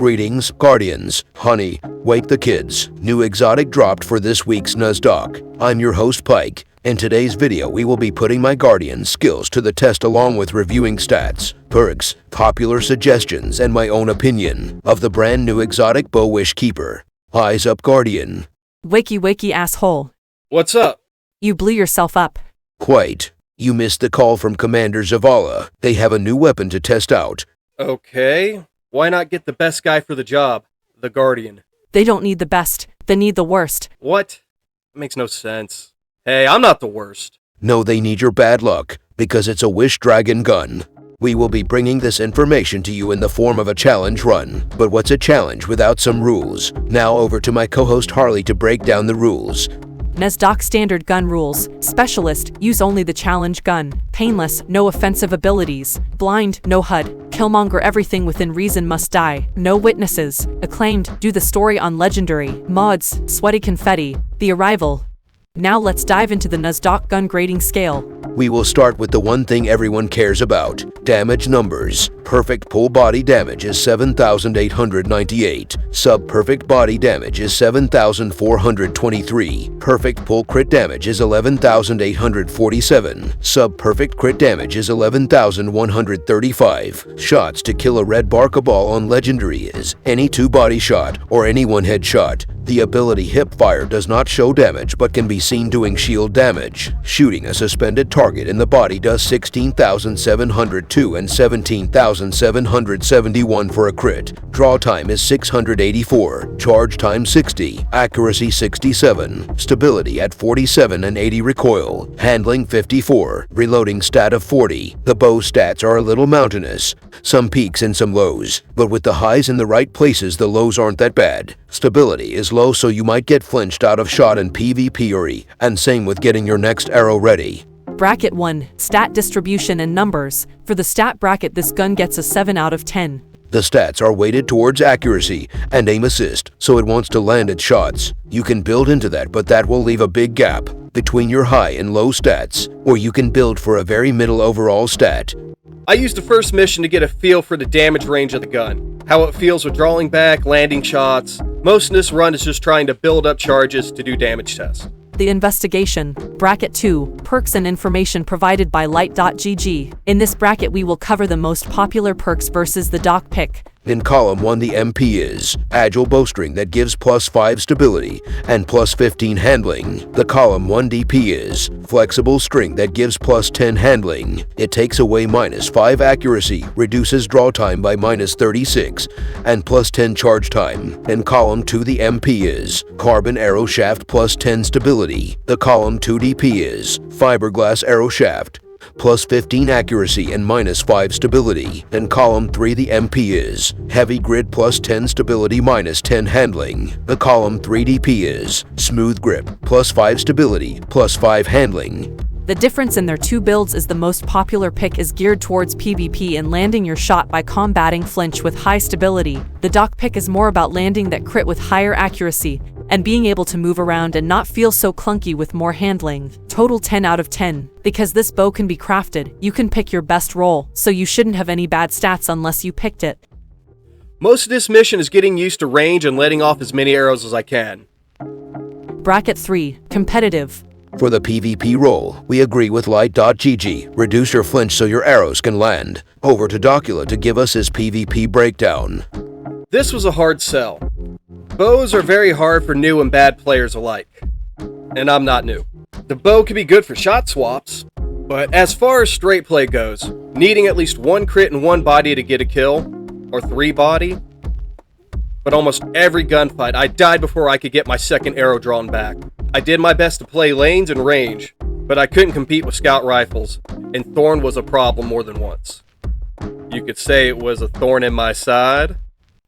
Greetings, Guardians. Honey, wake the kids. New exotic dropped for this week's Nuzlocke. I'm your host Pike. In today's video we will be putting my Guardian skills to the test along with reviewing stats, perks, popular suggestions, and my own opinion of the brand new exotic Bow Wishkeeper. Eyes up, Guardian. Wakey wakey asshole. What's up? You blew yourself up. Quite. You missed the call from Commander Zavala. They have a new weapon to test out. Okay. Why not get the best guy for the job? The Guardian. They don't need the best, they need the worst. What? That makes no sense. Hey, I'm not the worst. No, they need your bad luck, because it's a Wish Dragon gun. We will be bringing this information to you in the form of a challenge run. But what's a challenge without some rules? Now over to my co-host Harley to break down the rules. Nuzlocke standard gun rules. Specialist, use only the challenge gun. Painless, no offensive abilities. Blind, no HUD. Killmonger, everything within reason must die. No witnesses. Acclaimed, do the story on legendary. Mods, sweaty confetti. The arrival. Now let's dive into the Nuzlocke gun grading scale. We will start with the one thing everyone cares about, damage numbers. Perfect full body damage is 7,898. Sub-perfect body damage is 7,423. Perfect full crit damage is 11,847. Sub-perfect crit damage is 11,135. Shots to kill a red Barkaball on legendary is any 2-body shot or any 1-head shot. The ability Hipfire does not show damage but can be seen doing shield damage. Shooting a suspended target in the body does 16,702 and 17,771 for a crit. Draw time is 684, charge time 60, accuracy 67, stability at 47 and 80 recoil, handling 54, reloading stat of 40. The bow stats are a little mountainous, some peaks and some lows, but with the highs in the right places the lows aren't that bad. Stability is low, so you might get flinched out of shot in PvP or E, and same with getting your next arrow ready. Bracket 1. Stat distribution and numbers. For the stat bracket, this gun gets a 7 out of 10. The stats are weighted towards accuracy and aim assist, so it wants to land its shots. You can build into that, but that will leave a big gap between your high and low stats, or you can build for a very middle overall stat. I used the first mission to get a feel for the damage range of the gun, how it feels with drawing back, landing shots. Most of this run is just trying to build up charges to do damage tests. The investigation. Bracket 2. Perks and information provided by Light.gg. In this bracket we will cover the most popular perks versus the doc pick. In column 1 the MP is Agile Bowstring that gives +5 stability and +15 handling. The column 1 DP is Flexible String that gives +10 handling. It takes away -5 accuracy, reduces draw time by -36, and +10 charge time. In column 2 the MP is Carbon Arrow Shaft +10 stability. The column 2 DP is Fiberglass Arrow Shaft +15 accuracy and -5 stability. In column 3 the MP is Heavy Grid +10 stability -10 handling. The column 3 DP is Smooth Grip +5 stability +5 handling. The difference in their two builds is the most popular pick is geared towards PvP and landing your shot by combating flinch with high stability. The doc pick is more about landing that crit with higher accuracy and being able to move around and not feel so clunky with more handling. Total 10 out of 10. Because this bow can be crafted, you can pick your best roll, so you shouldn't have any bad stats unless you picked it. Most of this mission is getting used to range and letting off as many arrows as I can. Bracket 3. Competitive. For the PvP role, we agree with Light.gg. Reduce your flinch so your arrows can land. Over to Docula to give us his PvP breakdown. This was a hard sell. Bows are very hard for new and bad players alike. And I'm not new. The bow can be good for shot swaps, but as far as straight play goes, needing at least 1 crit and 1 body to get a kill, or 3 body, but almost every gunfight I died before I could get my second arrow drawn back. I did my best to play lanes and range, but I couldn't compete with scout rifles, and Thorn was a problem more than once. You could say it was a thorn in my side.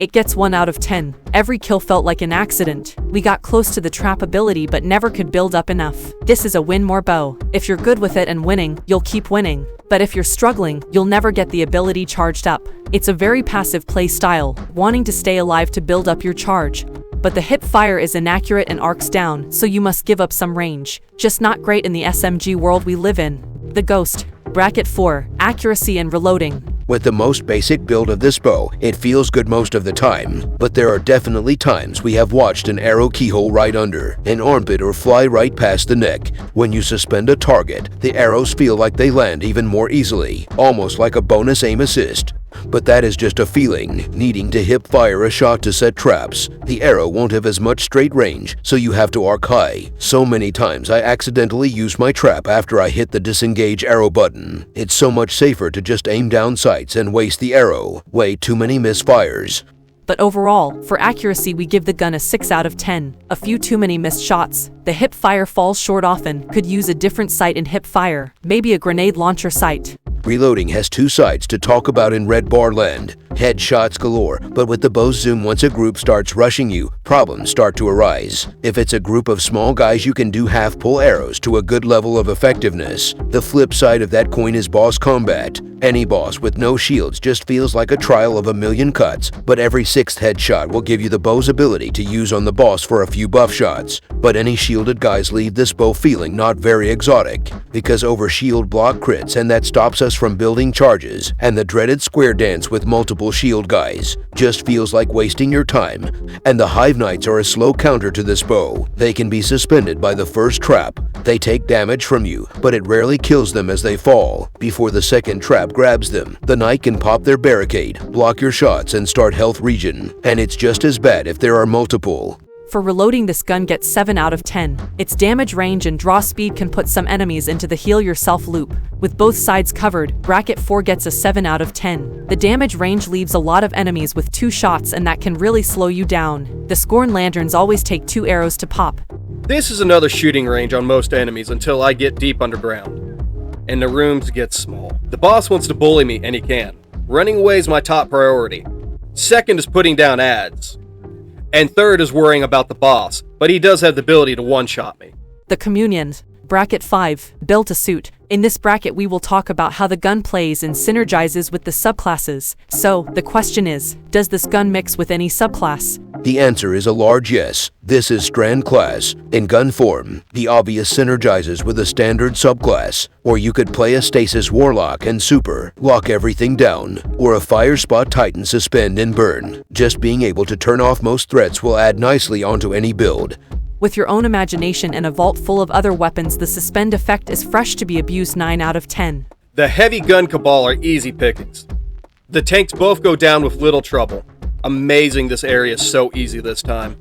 It gets 1 out of 10. Every kill felt like an accident. We got close to the trap ability but never could build up enough. This is a win more bow. If you're good with it and winning, you'll keep winning. But if you're struggling, you'll never get the ability charged up. It's a very passive play style, wanting to stay alive to build up your charge. But the hip fire is inaccurate and arcs down, so you must give up some range. Just not great in the SMG world we live in. The Ghost. Bracket 4. Accuracy and reloading. With the most basic build of this bow, it feels good most of the time, but there are definitely times we have watched an arrow keyhole right under, an armpit, or fly right past the neck. When you suspend a target, the arrows feel like they land even more easily, almost like a bonus aim assist. But that is just a feeling. Needing to hip fire a shot to set traps, the arrow won't have as much straight range, so you have to arc high. So many times I accidentally use my trap after I hit the disengage arrow button. It's so much safer to just aim down sights and waste the arrow. Way too many misfires. But overall, for accuracy we give the gun a 6 out of 10. A few too many missed shots. The hip fire falls short often. Could use a different sight in hip fire. Maybe a grenade launcher sight. Reloading has two sides to talk about in Red Bar Land. Headshots galore, but with the bow's zoom, once a group starts rushing you, problems start to arise. If it's a group of small guys, you can do half-pull arrows to a good level of effectiveness. The flip side of that coin is boss combat. Any boss with no shields just feels like a trial of a million cuts, but every 6th headshot will give you the bow's ability to use on the boss for a few buff shots. But any shielded guys leave this bow feeling not very exotic, because over shield block crits, and that stops us from building charges, and the dreaded square dance with multiple shield guys just feels like wasting your time. And the Hive Knights are a slow counter to this bow. They can be suspended by the first trap. They take damage from you, but it rarely kills them as they fall. Before the second trap grabs them, the Knight can pop their barricade, block your shots, and start health regen. And it's just as bad if there are multiple. For reloading, this gun gets 7 out of 10. Its damage range and draw speed can put some enemies into the heal yourself loop. With both sides covered, bracket 4 gets a 7 out of 10. The damage range leaves a lot of enemies with 2 shots, and that can really slow you down. The Scorn Lanterns always take 2 arrows to pop. This is another shooting range on most enemies until I get deep underground, and the rooms get small. The boss wants to bully me, and he can. Running away is my top priority. Second is putting down ads. And third is worrying about the boss, but he does have the ability to one-shot me. The Communions. Bracket 5. Built a suit. In this bracket we will talk about how the gun plays and synergizes with the subclasses. So, the question is, does this gun mix with any subclass? The answer is a large yes. This is Strand class. In gun form, the obvious synergizes with a standard subclass, or you could play a Stasis Warlock and Super, lock everything down, or a Fire Spot Titan suspend and burn. Just being able to turn off most threats will add nicely onto any build. With your own imagination and a vault full of other weapons, the suspend effect is fresh to be abused. 9 out of 10. The heavy gun cabal are easy pickings. The tanks both go down with little trouble. Amazing this area is so easy this time.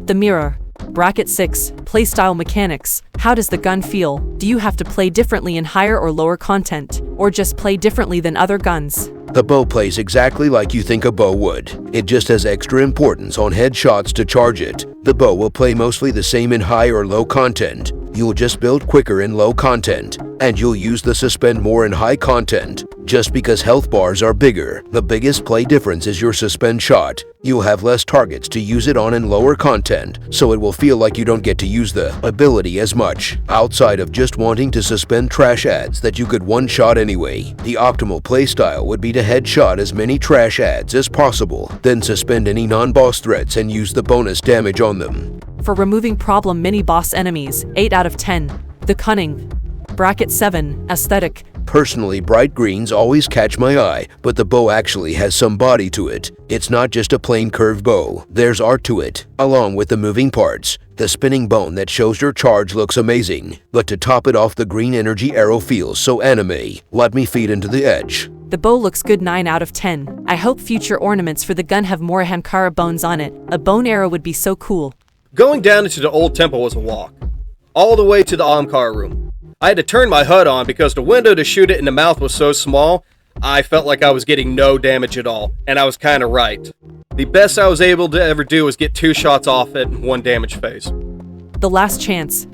The Mirror. Bracket 6. Playstyle mechanics. How does the gun feel? Do you have to play differently in higher or lower content, or just play differently than other guns? The bow plays exactly like you think a bow would. It just has extra importance on headshots to charge it. The bow will play mostly the same in high or low content. You'll just build quicker in low content, and you'll use the suspend more in high content. Just because health bars are bigger, the biggest play difference is your suspend shot. You'll have less targets to use it on in lower content, so it will feel like you don't get to use the ability as much. Outside of just wanting to suspend trash ads that you could one-shot anyway, the optimal playstyle would be to headshot as many trash ads as possible, then suspend any non-boss threats and use the bonus damage on them. For removing problem mini-boss enemies, 8 out of 10. The Cunning. Bracket 7. Aesthetic. Personally, bright greens always catch my eye, but the bow actually has some body to it. It's not just a plain curved bow, there's art to it, along with the moving parts. The spinning bone that shows your charge looks amazing, but to top it off, the green energy arrow feels so anime. Let me feed into the edge. The bow looks good. 9 out of 10. I hope future ornaments for the gun have more Hankara bones on it. A bone arrow would be so cool. Going down into the old temple was a walk, all the way to the Ahamkara room. I had to turn my HUD on because the window to shoot it in the mouth was so small, I felt like I was getting no damage at all, and I was kinda right. The best I was able to ever do was get 2 shots off it in 1 damage phase. The Last Chance.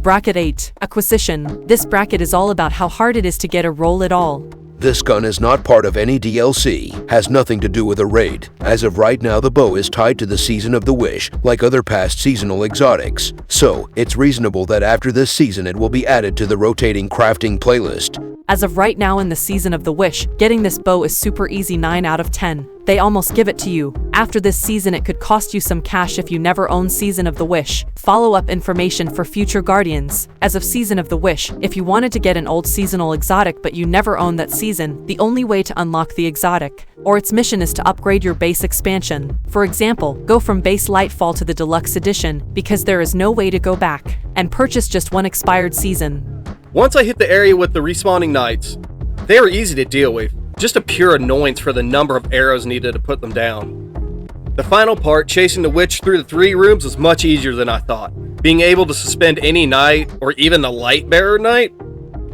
Bracket 8. Acquisition. This bracket is all about how hard it is to get a roll at all. This gun is not part of any DLC, has nothing to do with a raid. As of right now, the bow is tied to the Season of the Wish, like other past seasonal exotics. So, it's reasonable that after this season it will be added to the rotating crafting playlist. As of right now in the Season of the Wish, getting this bow is super easy, 9 out of 10. They almost give it to you. After this season, it could cost you some cash if you never own Season of the Wish. Follow-up information for future Guardians. As of Season of the Wish, if you wanted to get an old seasonal exotic but you never owned that season, the only way to unlock the exotic or its mission is to upgrade your base expansion. For example, go from base Lightfall to the Deluxe Edition, because there is no way to go back, and purchase just one expired season. Once I hit the area with the respawning knights, they are easy to deal with. Just a pure annoyance for the number of arrows needed to put them down. The final part, chasing the witch through the 3 rooms, was much easier than I thought. Being able to suspend any knight, or even the light bearer knight,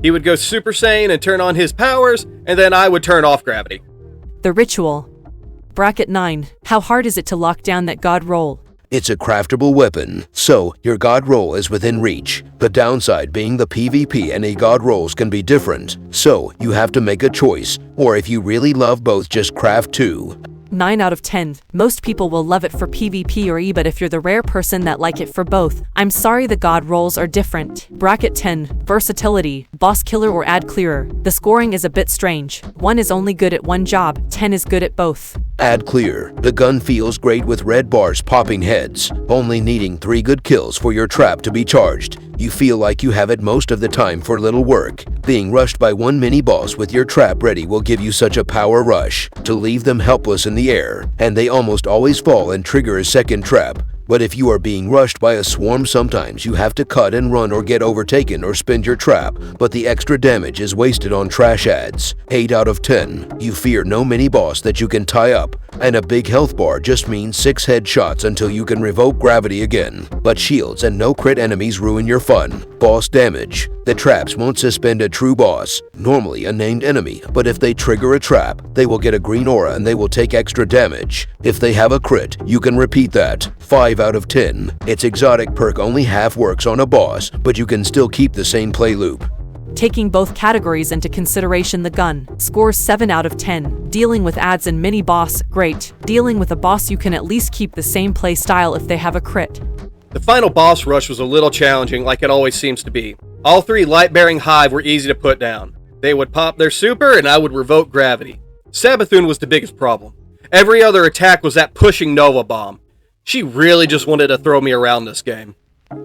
he would go Super Saiyan and turn on his powers, and then I would turn off gravity. The Ritual. Bracket 9. How hard is it to lock down that god roll? It's a craftable weapon, so your god roll is within reach. The downside being the PvP and god rolls can be different, so you have to make a choice, or if you really love both, just craft 2. 9 out of 10. Most people will love it for PvP or E, but if you're the rare person that like it for both, I'm sorry, the god rolls are different. Bracket 10. Versatility. Boss killer or ad clearer. The scoring is a bit strange. 1 is only good at one job, 10 is good at both. Ad clear. The gun feels great with red bars popping heads, only needing 3 good kills for your trap to be charged. You feel like you have it most of the time for little work. Being rushed by one mini boss with your trap ready will give you such a power rush to leave them helpless in the air, and they almost always fall and trigger a second trap. But if you are being rushed by a swarm, sometimes you have to cut and run or get overtaken or spin your trap, but the extra damage is wasted on trash ads. 8 out of 10. You fear no mini-boss that you can tie up, and a big health bar just means 6 headshots until you can revoke gravity again. But shields and no crit enemies ruin your fun. Boss damage. The traps won't suspend a true boss, normally a named enemy, but if they trigger a trap, they will get a green aura and they will take extra damage. If they have a crit, you can repeat that. 5 out of 10. Its exotic perk only half works on a boss, but you can still keep the same play loop. Taking both categories into consideration, the gun scores 7 out of 10. Dealing with ads and mini boss, great. Dealing with a boss, you can at least keep the same play style if they have a crit. The final boss rush was a little challenging, like it always seems to be. All 3 light-bearing hive were easy to put down. They would pop their super and I would revoke gravity. Savathun was the biggest problem. Every other attack was that pushing Nova Bomb. She really just wanted to throw me around this game.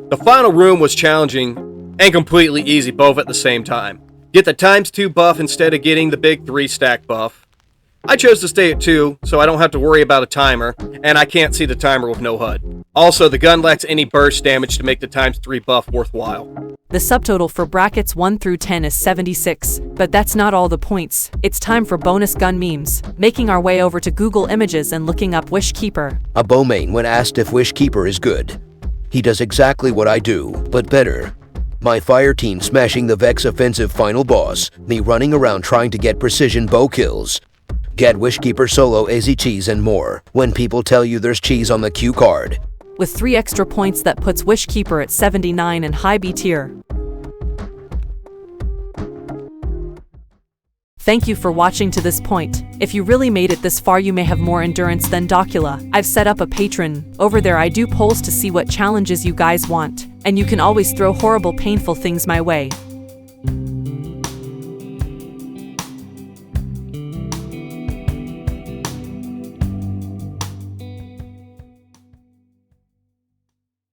The final room was challenging and completely easy both at the same time. Get the ×2 buff instead of getting the big 3-stack buff. I chose to stay at 2, so I don't have to worry about a timer, and I can't see the timer with no HUD. Also, the gun lacks any burst damage to make the ×3 buff worthwhile. The subtotal for brackets 1 through 10 is 76, but that's not all the points. It's time for bonus gun memes. Making our way over to Google Images and looking up Wishkeeper. A bowmain when asked if Wishkeeper is good. He does exactly what I do, but better. My fire team smashing the Vex offensive final boss, me running around trying to get precision bow kills. Get Wishkeeper solo easy cheese and more when people tell you there's cheese on the cue card. With 3 extra points, that puts Wishkeeper at 79 and high B tier. Thank you for watching to this point. If you really made it this far, you may have more endurance than Docula. I've set up a Patreon. Over there I do polls to see what challenges you guys want, and you can always throw horrible painful things my way.